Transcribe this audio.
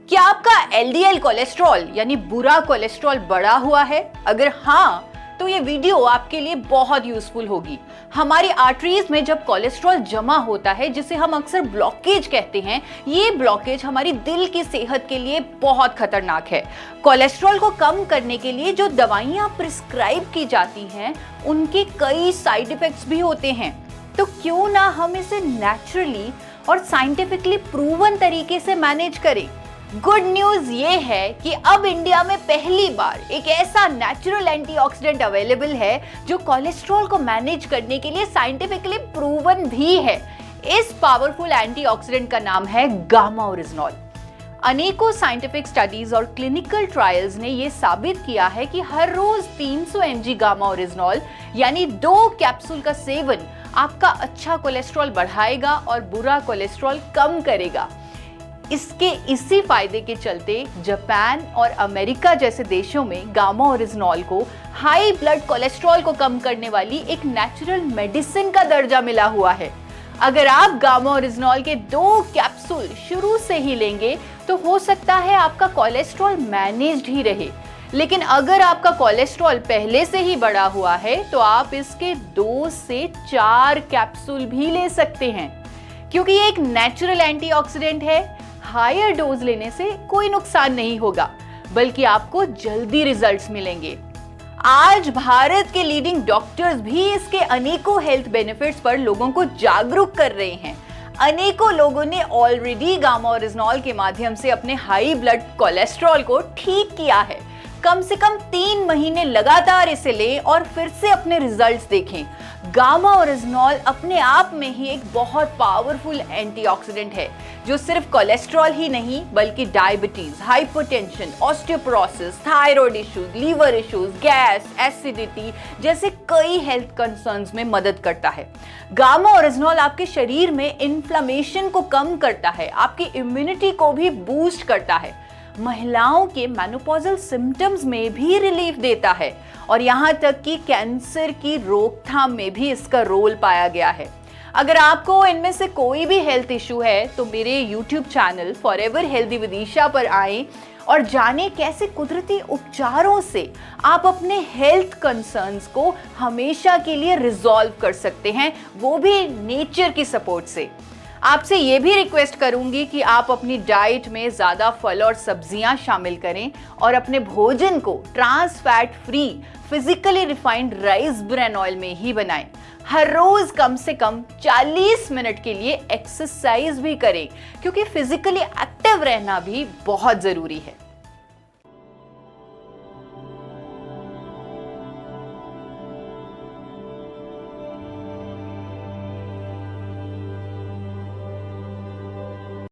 क्या आपका LDL cholesterol यानी बुरा कोलेस्ट्रॉल बढ़ा हुआ है? अगर हाँ, तो ये वीडियो आपके लिए बहुत यूजफुल होगी। हमारी आर्टरीज में जब कोलेस्ट्रॉल जमा होता है, जिसे हम अक्सर ब्लॉकेज कहते हैं, ये ब्लॉकेज हमारी दिल की सेहत के लिए बहुत खतरनाक है। कोलेस्ट्रॉल को कम करने के लिए जो दवाइयां प्रिस्क्राइब की जाती हैं, उनके कई साइड इफेक्ट्स भी होते हैं। तो क्यों ना हम इसे नेचुरली और साइंटिफिकली प्रूवन तरीके से मैनेज करें। गुड न्यूज ये है कि अब इंडिया में पहली बार एक ऐसा नेचुरल एंटीऑक्सीडेंट अवेलेबल है जो कोलेस्ट्रॉल को मैनेज करने के लिए साइंटिफिकली प्रूवन भी है। इस पावरफुल एंटीऑक्सीडेंट का नाम है गामा ओरिजिनॉल। अनेकों साइंटिफिक स्टडीज और क्लिनिकल ट्रायल्स ने यह साबित किया है कि हर रोज 300 mg गामा ओरिजिनॉल यानी 2 कैप्सूल का सेवन आपका अच्छा कोलेस्ट्रॉल बढ़ाएगा और बुरा कोलेस्ट्रॉल कम करेगा। इसके इसी फायदे के चलते जापान और अमेरिका जैसे देशों में गामा ओरिजिनॉल को हाई ब्लड कोलेस्ट्रॉल को कम करने वाली एक नेचुरल मेडिसिन का दर्जा मिला हुआ है। अगर आप गामा ओरिजिनॉल के 2 कैप्सूल शुरू से ही लेंगे तो हो सकता है आपका कोलेस्ट्रॉल मैनेज्ड ही रहे, लेकिन अगर आपका कोलेस्ट्रॉल पहले से ही बढ़ा हुआ है तो आप इसके 2 से 4 कैप्सूल भी ले सकते हैं। क्योंकि ये एक नेचुरल एंटीऑक्सीडेंट है, हायर डोज लेने से कोई नुकसान नहीं होगा, बल्कि आपको जल्दी रिजल्ट्स मिलेंगे। आज भारत के लीडिंग डॉक्टर्स भी इसके अनेकों हेल्थ बेनिफिट्स पर लोगों को जागरूक कर रहे हैं। अनेकों लोगों ने ऑलरेडी गामा ओरिजिनॉल के माध्यम से अपने हाई ब्लड कोलेस्ट्रॉल को ठीक किया है। कम से कम 3 महीने लगातार इसे लें और फिर से अपने रिजल्ट्स देखें। गामा ओरिजिनॉल अपने आप में ही एक बहुत पावरफुल एंटीऑक्सीडेंट है, जो सिर्फ कोलेस्ट्रॉल ही नहीं बल्कि diabetes, hypertension, osteoporosis, thyroid issues, liver issues, gas, acidity जैसे कई हेल्थ कंसर्न्स में मदद करता है। गामा ओरिजिनॉल आपके शरीर में इन्फ्लेमेशन को कम करता है, आपकी इम्यूनिटी को भी बूस्ट करता है, महिलाओं के मेनोपॉजल सिम्टम्स में भी रिलीफ देता है और यहाँ तक कि कैंसर की रोकथाम में भी इसका रोल पाया गया है। अगर आपको इनमें से कोई भी हेल्थ इशू है तो मेरे YouTube channel forever healthy with Isha पर आएं और जानें कैसे कुदरती उपचारों से आप अपने हेल्थ कंसर्न्स को हमेशा के लिए रिजॉल्व कर सकते हैं, वो भी नेचर की सपोर्ट से। आपसे ये भी रिक्वेस्ट करूंगी कि आप अपनी डाइट में ज़्यादा फल और सब्जियां शामिल करें और अपने भोजन को trans fat free physically refined rice bran oil में ही बनाएं। हर रोज कम से कम 40 मिनट के लिए एक्सरसाइज भी करें, क्योंकि फिजिकली एक्टिव रहना भी बहुत ज़रूरी है।